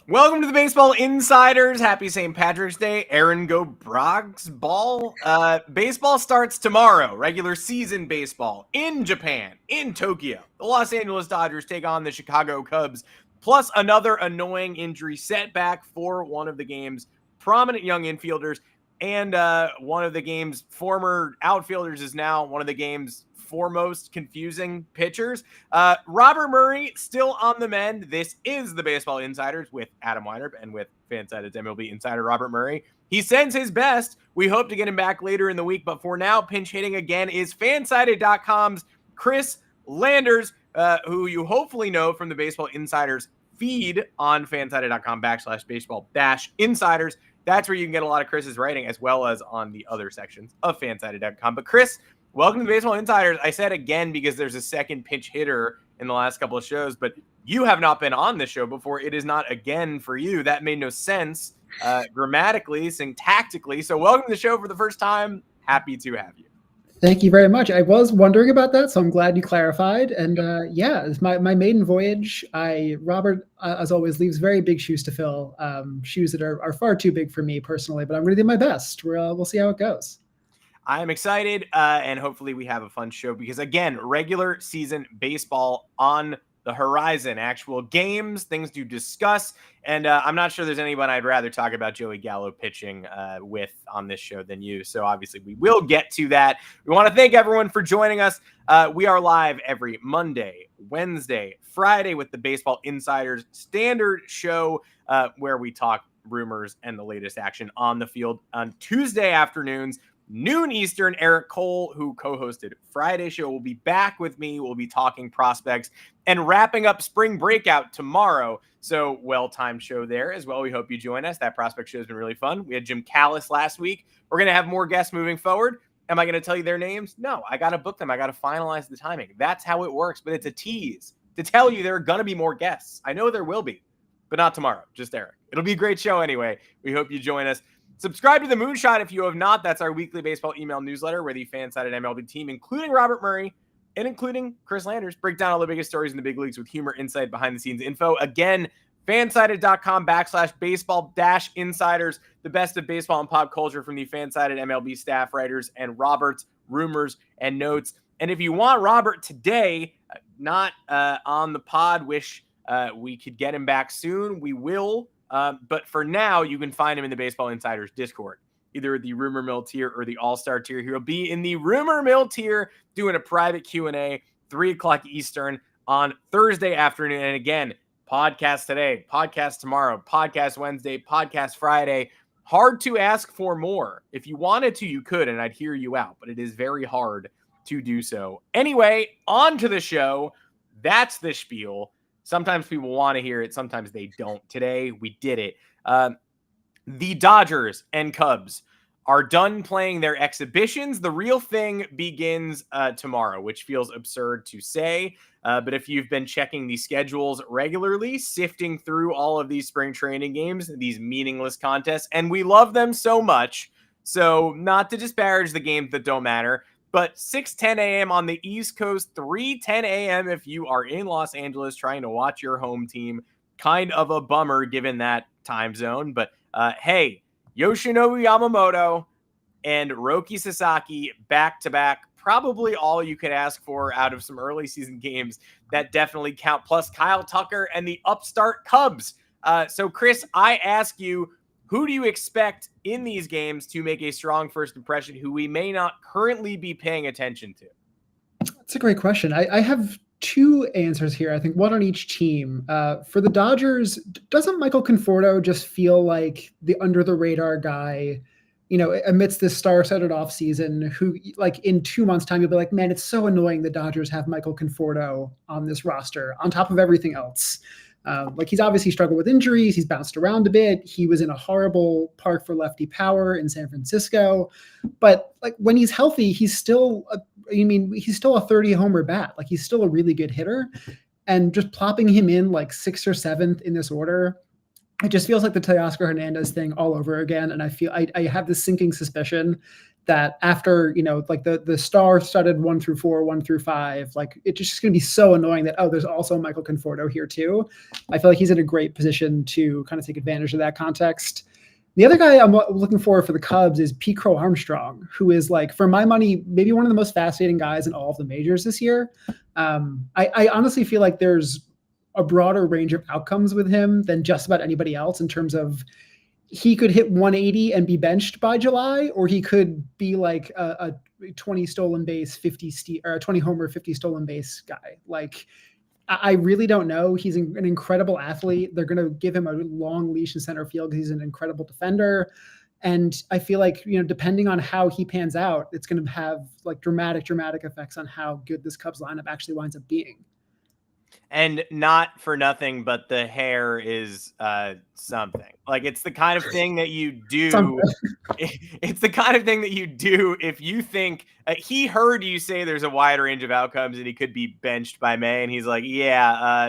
Welcome to the Baseball Insiders. Happy St. Patrick's Day. Aaron go Brog's ball. Baseball starts tomorrow. Regular season baseball in Japan, in Tokyo. The Los Angeles Dodgers take on the Chicago Cubs, plus another annoying injury setback for one of the game's prominent young infielders. And one of the game's former outfielders is now one of the game's foremost confusing pitchers. Robert Murray still on the mend. This is the Baseball Insiders with Adam Weinrib and with Fansided's MLB Insider Robert Murray. He sends his best. We hope to get him back later in the week, but for now, pinch hitting again is Fansided.com's Chris Landers, who you hopefully know from the Baseball Insiders feed on fansided.com/baseball-insiders. That's where you can get a lot of Chris's writing, as well as on the other sections of fansided.com. But Chris, welcome to the Baseball Insiders. I said again because there's a second pinch hitter in the last couple of shows, but you have not been on this show before. It is not again for you. That made no sense grammatically, syntactically. So welcome to the show for the first time. Happy to have you. Thank you very much. I was wondering about that, so I'm glad you clarified. And it's my maiden voyage. Robert, as always, leaves very big shoes to fill, shoes that are far too big for me personally, but I'm going to do my best. We'll see how it goes. I am excited, and hopefully we have a fun show because, again, regular season baseball on the horizon, actual games, things to discuss, and I'm not sure there's anyone I'd rather talk about Joey Gallo pitching with on this show than you, so obviously we will get to that. We want to thank everyone for joining us. We are live every Monday, Wednesday, Friday with the Baseball Insiders standard show where we talk rumors and the latest action on the field. On Tuesday afternoons, noon Eastern, Eric Cole, who co-hosted Friday's show, will be back with me. We'll be talking prospects and wrapping up spring breakout tomorrow. So well-timed show there as well. We hope you join us. That prospect show has been really fun. We had Jim Callis last week. We're going to have more guests moving forward. Am I going to tell you their names? No, I got to book them. I got to finalize the timing. That's how it works, but it's a tease to tell you there are going to be more guests. I know there will be, but not tomorrow, just Eric. It'll be a great show anyway. We hope you join us. Subscribe to the Moonshot if you have not. That's our weekly baseball email newsletter where the Fansided MLB team, including Robert Murray and including Chris Landers, break down all the biggest stories in the big leagues with humor, insight, behind-the-scenes info. Again, fansided.com/baseball-insiders, the best of baseball and pop culture from the Fansided MLB staff writers and Robert's rumors and notes. And if you want Robert today, not on the pod, wish we could get him back soon. We will. But for now, you can find him in the Baseball Insiders Discord, either the Rumor Mill tier or the All-Star tier. He'll be in the Rumor Mill tier doing a private Q&A, 3 o'clock Eastern on Thursday afternoon. And again, podcast today, podcast tomorrow, podcast Wednesday, podcast Friday. Hard to ask for more. If you wanted to, you could, and I'd hear you out, but it is very hard to do so. Anyway, on to the show. That's the spiel. Sometimes people want to hear it. Sometimes they don't. Today, we did it. The Dodgers and Cubs are done playing their exhibitions. The real thing begins tomorrow, which feels absurd to say. But if you've been checking the schedules regularly, sifting through all of these spring training games, these meaningless contests, and we love them so much. So not to disparage the games that don't matter, but 6:10 a.m. on the East Coast, 3:10 a.m. if you are in Los Angeles trying to watch your home team. Kind of a bummer given that time zone. But hey, Yoshinobu Yamamoto and Roki Sasaki back-to-back. Probably all you could ask for out of some early season games that definitely count. Plus Kyle Tucker and the upstart Cubs. So Chris, I ask you, who do you expect in these games to make a strong first impression who we may not currently be paying attention to? That's a great question. I have two answers here. I think one on each team. For the Dodgers, doesn't Michael Conforto just feel like the under-the-radar guy, amidst this star-studded offseason, who, like, in 2 months' time, you'll be like, man, it's so annoying the Dodgers have Michael Conforto on this roster on top of everything else. He's obviously struggled with injuries. He's bounced around a bit. He was in a horrible park for lefty power in San Francisco. But when he's healthy, he's still a 30 homer bat. He's still a really good hitter. And just plopping him in 6th or 7th in this order, it just feels like the Teoscar Hernandez thing all over again. And I have this sinking suspicion that after, like the star-studded 1 through 4, 1 through 5, like it's just going to be so annoying that, there's also Michael Conforto here too. I feel like he's in a great position to kind of take advantage of that context. The other guy I'm looking for the Cubs is Crow-Armstrong, who is, like, for my money, maybe one of the most fascinating guys in all of the majors this year. I honestly feel like there's a broader range of outcomes with him than just about anybody else, in terms of he could hit 180 and be benched by July, or he could be like a 20 stolen base, 50 or a 20 homer, 50 stolen base guy. Like, I really don't know. He's an incredible athlete. They're going to give him a long leash in center field because he's an incredible defender. And I feel like, depending on how he pans out, it's going to have like dramatic effects on how good this Cubs lineup actually winds up being. And not for nothing, but the hair is something. Like, it's the kind of thing that you do. It's the kind of thing that you do if you think he heard you say there's a wide range of outcomes and he could be benched by May, and he's like,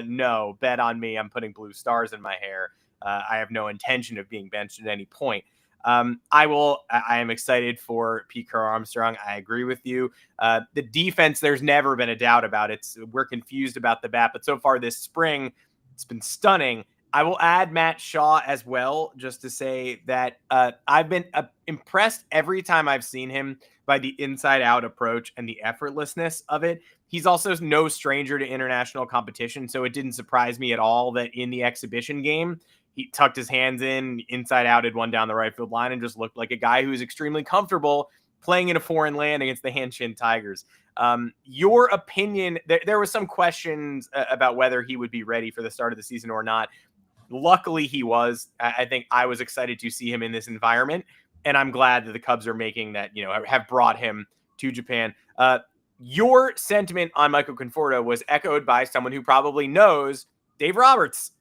no, bet on me. I'm putting blue stars in my hair. I have no intention of being benched at any point. I am excited for Pete Crow-Armstrong. I agree with you. The defense, there's never been a doubt about it. We're confused about the bat, but so far this spring, it's been stunning. I will add Matt Shaw as well, just to say that I've been impressed every time I've seen him by the inside-out approach and the effortlessness of it. He's also no stranger to international competition, so it didn't surprise me at all that in the exhibition game, he tucked his hands in, inside outed one down the right field line, and just looked like a guy who is extremely comfortable playing in a foreign land against the Hanshin Tigers. Your opinion, there was some questions about whether he would be ready for the start of the season or not. Luckily, he was. I think I was excited to see him in this environment, and I'm glad that the Cubs are making that, have brought him to Japan. Your sentiment on Michael Conforto was echoed by someone who probably knows Dave Roberts.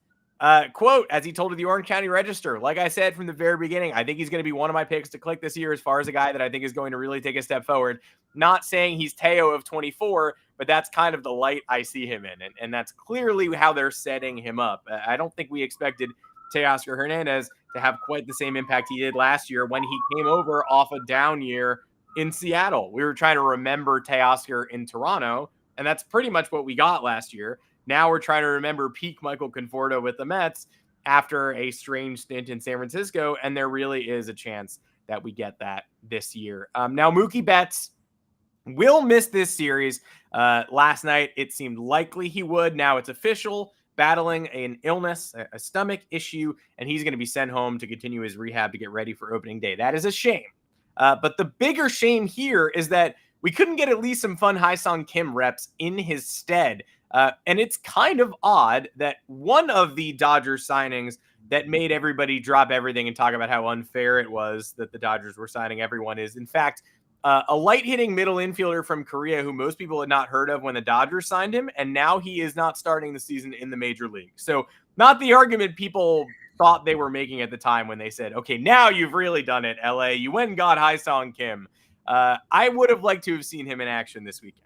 Quote, as he told the Orange County Register, like I said from the very beginning, I think he's going to be one of my picks to click this year as far as a guy that I think is going to really take a step forward. Not saying he's Teo of 24, but that's kind of the light I see him in. And that's clearly how they're setting him up. I don't think we expected Teoscar Hernandez to have quite the same impact he did last year when he came over off a down year in Seattle. We were trying to remember Teoscar in Toronto, and that's pretty much what we got last year. Now we're trying to remember peak Michael Conforto with the Mets after a strange stint in San Francisco, and there really is a chance that we get that this year. Now, Mookie Betts will miss this series. Last night, it seemed likely he would. Now it's official, battling an illness, a stomach issue, and he's going to be sent home to continue his rehab to get ready for opening day. That is a shame. But the bigger shame here is that we couldn't get at least some fun Haesung Kim reps in his stead. And it's kind of odd that one of the Dodgers signings that made everybody drop everything and talk about how unfair it was that the Dodgers were signing everyone is, in fact, a light-hitting middle infielder from Korea who most people had not heard of when the Dodgers signed him, and now he is not starting the season in the major league. So not the argument people thought they were making at the time when they said, okay, now you've really done it, LA. You went and got Haesung Kim. I would have liked to have seen him in action this weekend.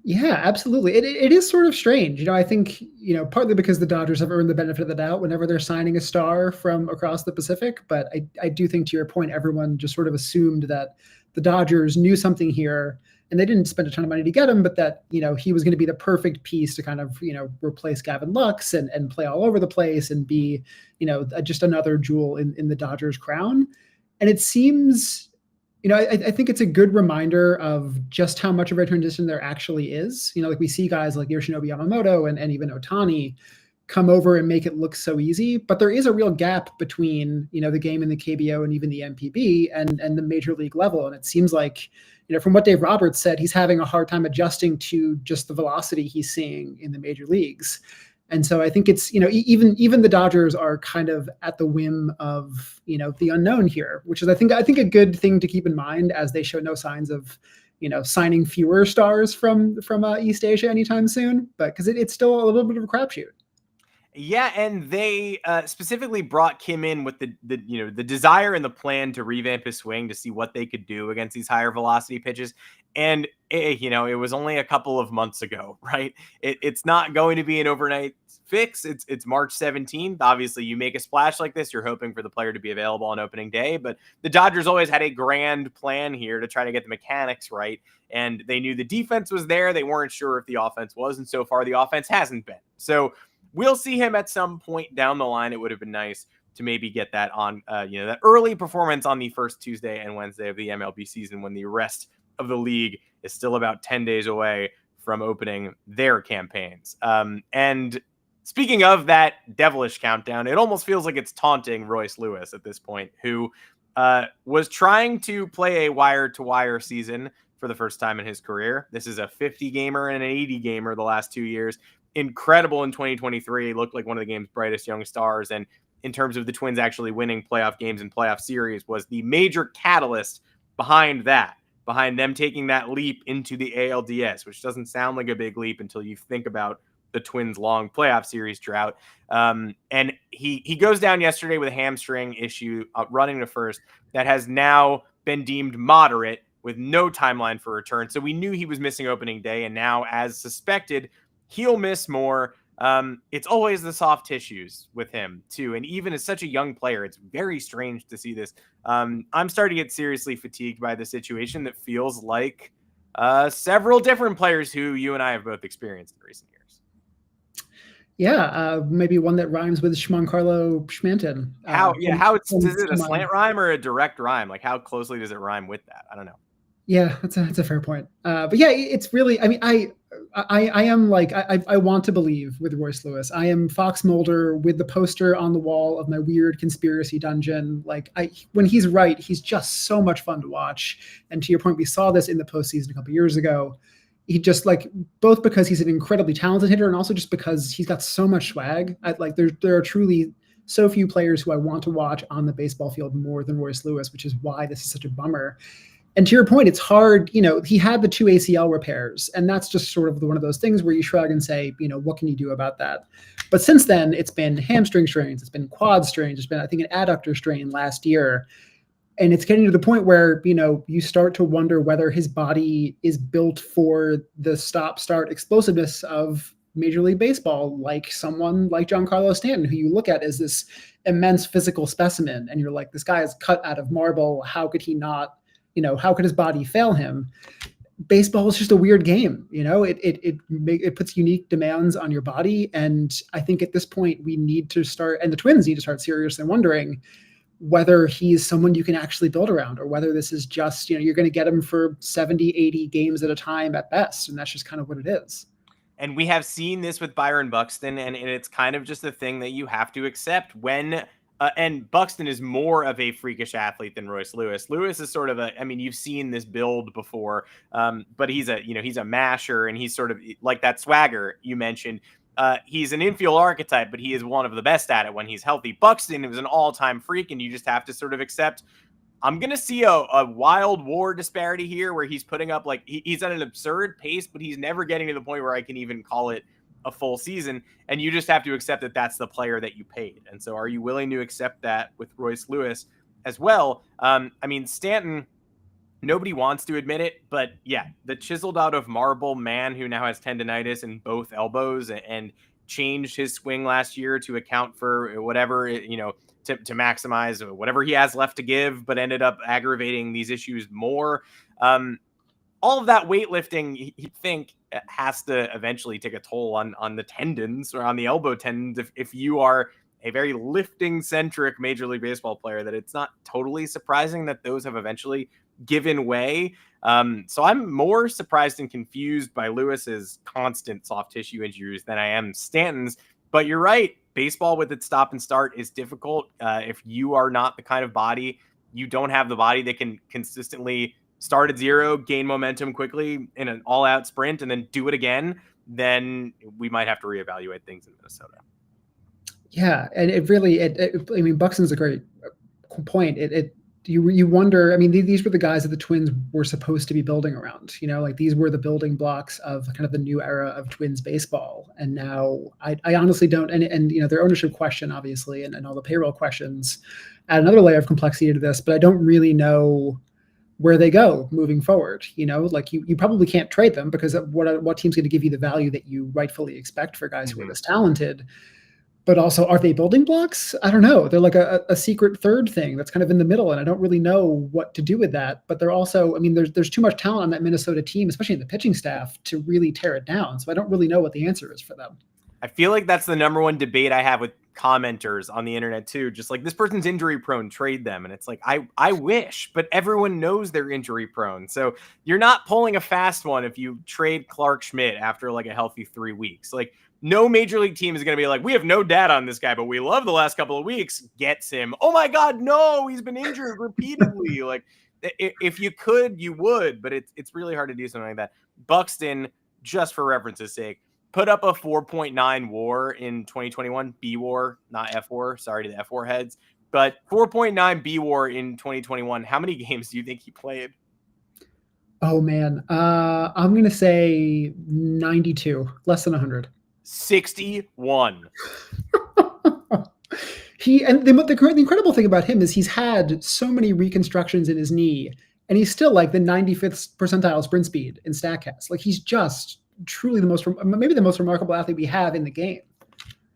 Yeah, absolutely. It is sort of strange. I think, partly because the Dodgers have earned the benefit of the doubt whenever they're signing a star from across the Pacific. But I do think, to your point, everyone just sort of assumed that the Dodgers knew something here, and they didn't spend a ton of money to get him, but that, he was going to be the perfect piece to kind of, replace Gavin Lux and play all over the place and be, just another jewel in the Dodgers crown. And it seems, I think it's a good reminder of just how much of a transition there actually is. Like we see guys like Yoshinobu Yamamoto and even Ohtani come over and make it look so easy, but there is a real gap between, the game in the KBO and even the MPB and the major league level. And it seems like, from what Dave Roberts said, he's having a hard time adjusting to just the velocity he's seeing in the major leagues. And so I think it's, even the Dodgers are kind of at the whim of, the unknown here, which is, I think a good thing to keep in mind as they show no signs of, signing fewer stars from East Asia anytime soon, but because it's still a little bit of a crapshoot. Yeah, and they specifically brought Kim in with the desire and the plan to revamp his swing to see what they could do against these higher velocity pitches. And it was only a couple of months ago, right? It's not going to be an overnight fix. It's March 17th. Obviously, you make a splash like this, you're hoping for the player to be available on opening day. But the Dodgers always had a grand plan here to try to get the mechanics right. And they knew the defense was there. They weren't sure if the offense was. And so far, the offense hasn't been. So we'll see him at some point down the line. It would have been nice to maybe get that on, that early performance on the first Tuesday and Wednesday of the MLB season when the rest of the league is still about 10 days away from opening their campaigns. And speaking of that devilish countdown, it almost feels like it's taunting Royce Lewis at this point, who was trying to play a wire-to-wire season for the first time in his career. This is a 50-gamer and an 80-gamer the last 2 years. Incredible in 2023. Looked like one of the game's brightest young stars. And in terms of the Twins actually winning playoff games and playoff series, was the major catalyst behind that, behind them taking that leap into the ALDS, which doesn't sound like a big leap until you think about the Twins' long playoff series drought. And he goes down yesterday with a hamstring issue running to first that has now been deemed moderate with no timeline for return. So we knew he was missing opening day, and now, as suspected, he'll miss more. It's always the soft tissues with him, too. And even as such a young player, it's very strange to see this. I'm starting to get seriously fatigued by the situation that feels like several different players who you and I have both experienced in recent years. Yeah, maybe one that rhymes with Schmancarlo Schmanton. Is it a slant rhyme or a direct rhyme? Like, how closely does it rhyme with that? I don't know. Yeah, that's a fair point. But yeah, it's really, I mean, I am like, I want to believe with Royce Lewis. I am Fox Mulder with the poster on the wall of my weird conspiracy dungeon. Like, when he's right, he's just so much fun to watch. And to your point, we saw this in the postseason a couple years ago. He just, like, both because he's an incredibly talented hitter and also just because he's got so much swag. There are truly so few players who I want to watch on the baseball field more than Royce Lewis, which is why this is such a bummer. And to your point, it's hard, he had the 2 ACL repairs, and that's just sort of one of those things where you shrug and say, what can you do about that? But since then, it's been hamstring strains, it's been quad strains, it's been, I think, an adductor strain last year. And it's getting to the point where, you start to wonder whether his body is built for the stop-start explosiveness of Major League Baseball, like someone like Giancarlo Stanton, who you look at as this immense physical specimen, and you're like, this guy is cut out of marble. How could he not? How could his body fail him? Baseball is just a weird game. It puts unique demands on your body. And I think at this point we need to start, and the Twins need to start seriously wondering whether he's someone you can actually build around, or whether this is just, you're going to get him for 70, 80 games at a time at best. And that's just kind of what it is. And we have seen this with Byron Buxton, and it's kind of just a thing that you have to accept when and Buxton is more of a freakish athlete than Royce Lewis. Lewis is sort of you've seen this build before, but he's a masher, and he's sort of like that swagger you mentioned. He's an infield archetype, but he is one of the best at it when he's healthy. Buxton was an all-time freak, and you just have to sort of accept, I'm going to see a wild war disparity here where he's putting up, like, he's at an absurd pace, but he's never getting to the point where I can even call it a full season, and you just have to accept that that's the player that you paid. And so are you willing to accept that with Royce Lewis as well? Stanton, nobody wants to admit it, but yeah, the chiseled out of marble man who now has tendonitis in both elbows and changed his swing last year to account for whatever, to maximize whatever he has left to give, but ended up aggravating these issues more. All of that weightlifting, you think, has to eventually take a toll on the tendons or on the elbow tendons. If you are a very lifting-centric Major League Baseball player, that it's not totally surprising that those have eventually given way. So I'm more surprised and confused by Lewis's constant soft tissue injuries than I am Stanton's. But you're right. Baseball with its stop and start is difficult. If you are not the kind of body, you don't have the body that can consistently start at zero, gain momentum quickly in an all-out sprint, and then do it again, then we might have to reevaluate things in Minnesota. Yeah, and it really, Buxton's a great point. you wonder, I mean, these were the guys that the Twins were supposed to be building around, like these were the building blocks of kind of the new era of Twins baseball. And now I honestly don't, and their ownership question, obviously, and all the payroll questions add another layer of complexity to this, but I don't really know where they go moving forward. Like you probably can't trade them because what team's going to give you the value that you rightfully expect for guys who are this talented. But also, are they building blocks? I don't know. They're like a secret third thing that's kind of in the middle, and I don't really know what to do with that. But they're also, I mean, there's too much talent on that Minnesota team, especially in the pitching staff, to really tear it down. So I don't really know what the answer is for them. I feel like that's the number one debate I have with commenters on the internet too. Just like, this person's injury prone, trade them. And it's like, I wish, but everyone knows they're injury prone. So you're not pulling a fast one if you trade Clark Schmidt after like a healthy 3 weeks. Like, no major league team is going to be like, we have no data on this guy, but we love the last couple of weeks. Gets him. Oh my God, no, he's been injured repeatedly. Like, if you could, you would, but it's really hard to do something like that. Buxton, just for reference's sake, put up a 4.9 WAR in 2021. B WAR, not F WAR. Sorry to the F WAR heads, but 4.9 B WAR in 2021. How many games do you think he played? Oh man, I'm going to say 92, less than 100. 61. The incredible thing about him is he's had so many reconstructions in his knee, and he's still like the 95th percentile sprint speed in StatCast. Like, he's just truly maybe the most remarkable athlete we have in the game.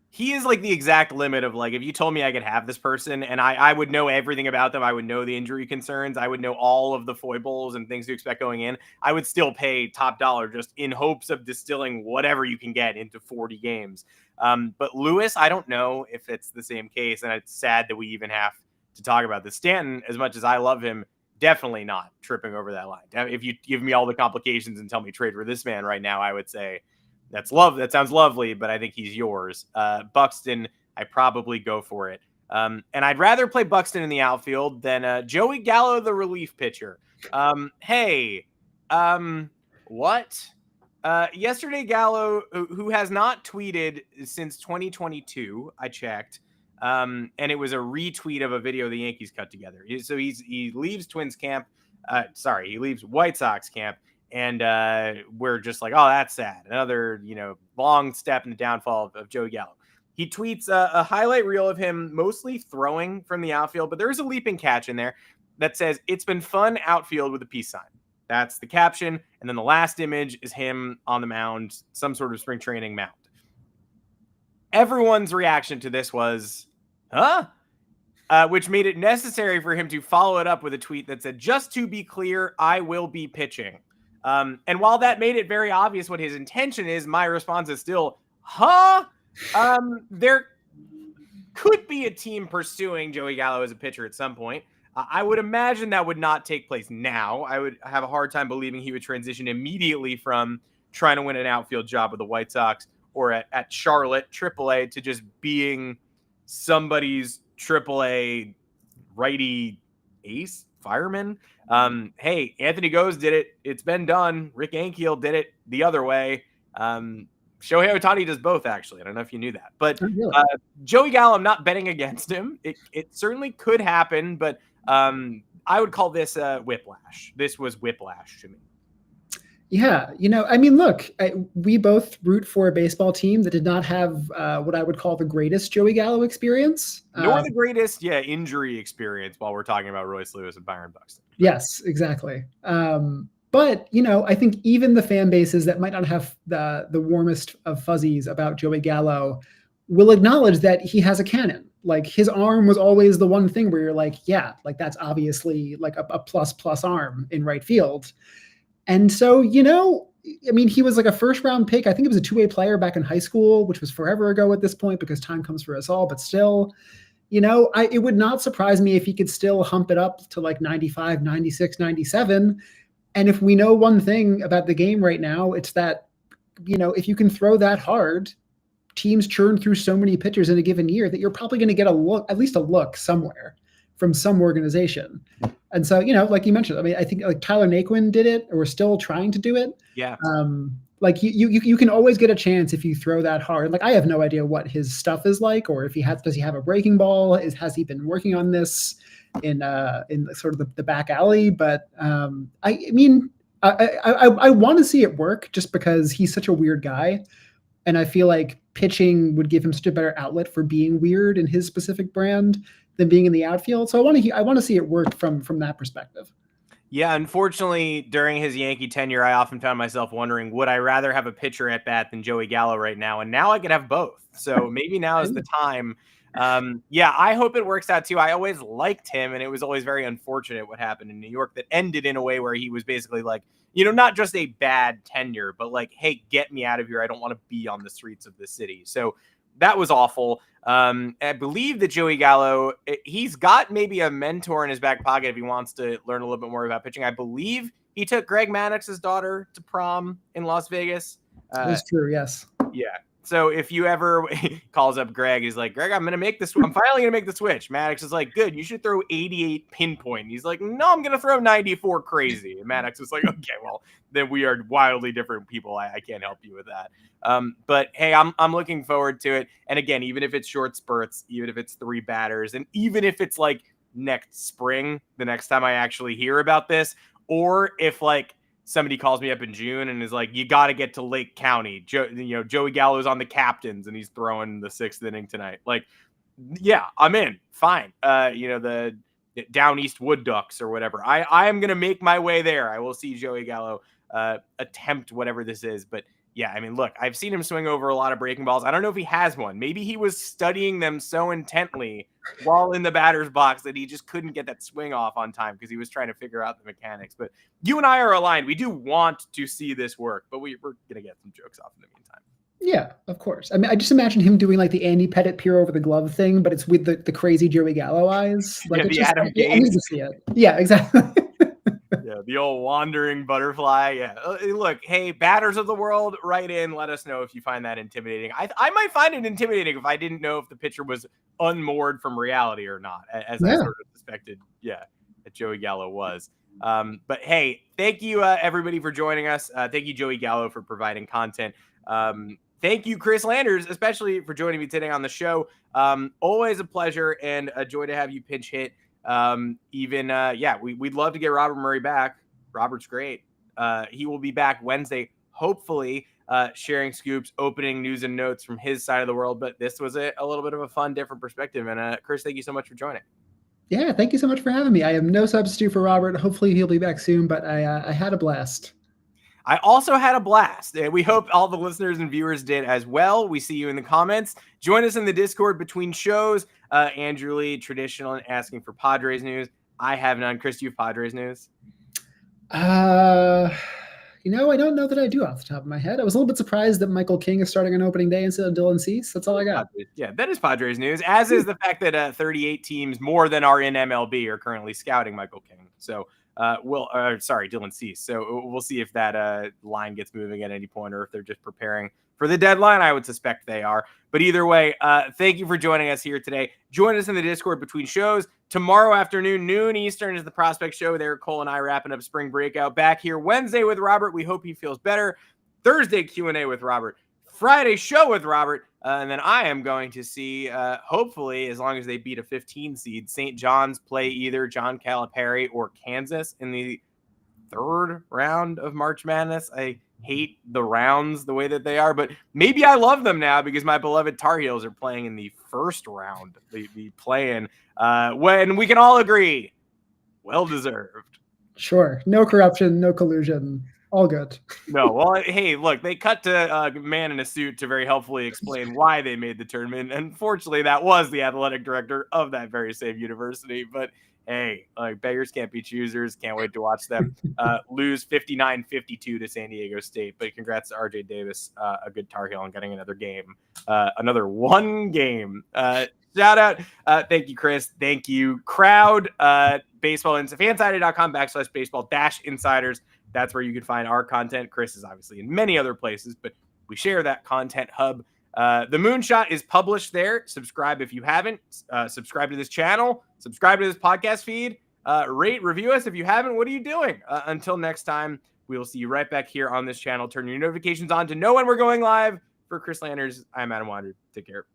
He is like the exact limit of, like, if you told me I could have this person and I would know everything about them, I would know the injury concerns, I would know all of the foibles and things to expect going in, I would still pay top dollar just in hopes of distilling whatever you can get into 40 games. But Lewis, I don't know if it's the same case, and it's sad that we even have to talk about this. Stanton, as much as I love him, definitely not tripping over that line. If you give me all the complications and tell me trade for this man right now, I would say, that sounds lovely, but I think he's yours. Buxton, I probably go for it. And I'd rather play Buxton in the outfield than Joey Gallo, the relief pitcher. What? Yesterday, Gallo, who has not tweeted since 2022, I checked, and it was a retweet of a video the Yankees cut together. So he leaves Twins camp. He leaves White Sox camp. And we're just like, oh, that's sad. Another, long step in the downfall of Joey Gallo. He tweets a highlight reel of him mostly throwing from the outfield, but there's a leaping catch in there that says, "It's been fun outfield with a peace sign." That's the caption. And then the last image is him on the mound, some sort of spring training mound. Everyone's reaction to this was, huh? Which made it necessary for him to follow it up with a tweet that said, "Just to be clear, I will be pitching." And while that made it very obvious what his intention is, my response is still, huh? There could be a team pursuing Joey Gallo as a pitcher at some point. I would imagine that would not take place now. I would have a hard time believing he would transition immediately from trying to win an outfield job with the White Sox or at Charlotte, AAA, to just being somebody's AAA righty ace, fireman. Hey, Anthony Goes did it. It's been done. Rick Ankiel did it the other way. Shohei Ohtani does both, actually. I don't know if you knew that. But Joey Gallo, I'm not betting against him. It certainly could happen, but I would call this whiplash. This was whiplash to me. Yeah, I mean, look, we both root for a baseball team that did not have what I would call the greatest Joey Gallo experience. Nor the greatest, injury experience while we're talking about Royce Lewis and Byron Buxton. Yes, exactly. But, I think even the fan bases that might not have the warmest of fuzzies about Joey Gallo will acknowledge that he has a cannon. Like, his arm was always the one thing where you're like, yeah, like that's obviously like a plus arm in right field. And so, I mean, he was like a first round pick. I think it was a two-way player back in high school, which was forever ago at this point because time comes for us all. But still, it would not surprise me if he could still hump it up to like 95, 96, 97. And if we know one thing about the game right now, it's that, if you can throw that hard, teams churn through so many pitchers in a given year that you're probably going to get at least a look somewhere from some organization. And so, like you mentioned, I mean, I think like Tyler Naquin did it, or we're still trying to do it. Yeah. Like you can always get a chance if you throw that hard. Like, I have no idea what his stuff is like, or if does he have a breaking ball? Has he been working on this? in sort of the back alley. But I mean, I want to see it work just because he's such a weird guy. And I feel like pitching would give him such a better outlet for being weird in his specific brand than being in the outfield. So I want to see it work from that perspective. Yeah, unfortunately, during his Yankee tenure, I often found myself wondering, would I rather have a pitcher at bat than Joey Gallo right now? And now I could have both. So maybe now is the time. Yeah, I hope it works out too. I always liked him, and it was always very unfortunate what happened in New York that ended in a way where he was basically like, not just a bad tenure, but like, hey, get me out of here. I don't want to be on the streets of the city. So that was awful. I believe that Joey Gallo, he's got maybe a mentor in his back pocket if he wants to learn a little bit more about pitching. I believe he took Greg Maddox's daughter to prom in Las Vegas. That's true, yes. Yeah. So if you ever calls up Greg, he's like, Greg, I'm finally going to make the switch. Maddox is like, good, you should throw 88 pinpoint. And he's like, no, I'm going to throw 94 crazy. And Maddox is like, okay, well, then we are wildly different people. I can't help you with that. But hey, I'm looking forward to it. And again, even if it's short spurts, even if it's 3 batters, and even if it's like next spring, the next time I actually hear about this, or if like somebody calls me up in June and is like, you got to get to Lake County. Joey Gallo's on the captains and he's throwing the 6th inning tonight. Like, yeah, I'm in. Fine. The Down East Wood Ducks or whatever. I am going to make my way there. I will see Joey Gallo attempt whatever this is. But yeah, I mean, look, I've seen him swing over a lot of breaking balls. I don't know if he has one. Maybe he was studying them so intently while in the batter's box that he just couldn't get that swing off on time because he was trying to figure out the mechanics. But you and I are aligned. We do want to see this work, but we're going to get some jokes off in the meantime. Yeah, of course. I mean, I just imagine him doing like the Andy Pettitte peer over the glove thing, but it's with the crazy Joey Gallo eyes. Like, yeah, the Adam Gates. I need to see it. Yeah, exactly. Yeah, the old wandering butterfly. Yeah. Look, hey, batters of the world, write in. Let us know if you find that intimidating. I might find it intimidating if I didn't know if the pitcher was unmoored from reality or not, as I sort of suspected, that Joey Gallo was. But hey, thank you, everybody, for joining us. Thank you, Joey Gallo, for providing content. Thank you, Chris Landers, especially for joining me today on the show. Always a pleasure and a joy to have you pinch hit. We'd love to get Robert Murray back. Robert's great. He will be back Wednesday, hopefully, sharing scoops, opening news and notes from his side of the world. But this was a little bit of a fun, different perspective. And Chris, thank you so much for joining. Yeah, thank you so much for having me. I am no substitute for Robert. Hopefully he'll be back soon, but I had a blast. I also had a blast, and we hope all the listeners and viewers did as well. We see you in the comments. Join us in the Discord between shows. Andrew Lee, traditional and asking for Padres news. I have none. Chris, do you have Padres news? I don't know that I do off the top of my head. I was a little bit surprised that Michael King is starting on opening day instead of Dylan Cease. That's all I got. Yeah, that is Padres news, as is the fact that 38 teams, more than are in MLB, are currently scouting Michael King. So Dylan Cease. So we'll see if that line gets moving at any point or if they're just preparing for the deadline. I would suspect they are. But either way, thank you for joining us here today. Join us in the Discord between shows. Tomorrow afternoon, noon Eastern, is the Prospect Show. There, Cole and I wrapping up spring breakout. Back here Wednesday with Robert. We hope he feels better. Thursday Q&A with Robert. Friday show with Robert. And then I am going to see, hopefully, as long as they beat a 15 seed, St. John's play either John Calipari or Kansas in the 3rd round of March Madness. I hate the rounds the way that they are, but maybe I love them now because my beloved Tar Heels are playing in the 1st round. The play-in, when we can all agree, well-deserved. Sure. No corruption, no collusion. All good. No, well, hey, look, they cut to a man in a suit to very helpfully explain why they made the tournament. Unfortunately, that was the athletic director of that very same university. But hey, like, beggars can't be choosers. Can't wait to watch them lose 59-52 to San Diego State. But congrats to RJ Davis, a good Tar Heel, on getting another game, another one game. Shout out. Thank you, Chris. Thank you, crowd. Baseball Fansided.com/baseball-insiders. That's where you can find our content. Chris is obviously in many other places, but we share that content hub. The Moonshot is published there. Subscribe if you haven't. Subscribe to this channel. Subscribe to this podcast feed. Rate, review us if you haven't. What are you doing? Until next time, we will see you right back here on this channel. Turn your notifications on to know when we're going live. For Chris Landers, I'm Adam Weinrib. Take care.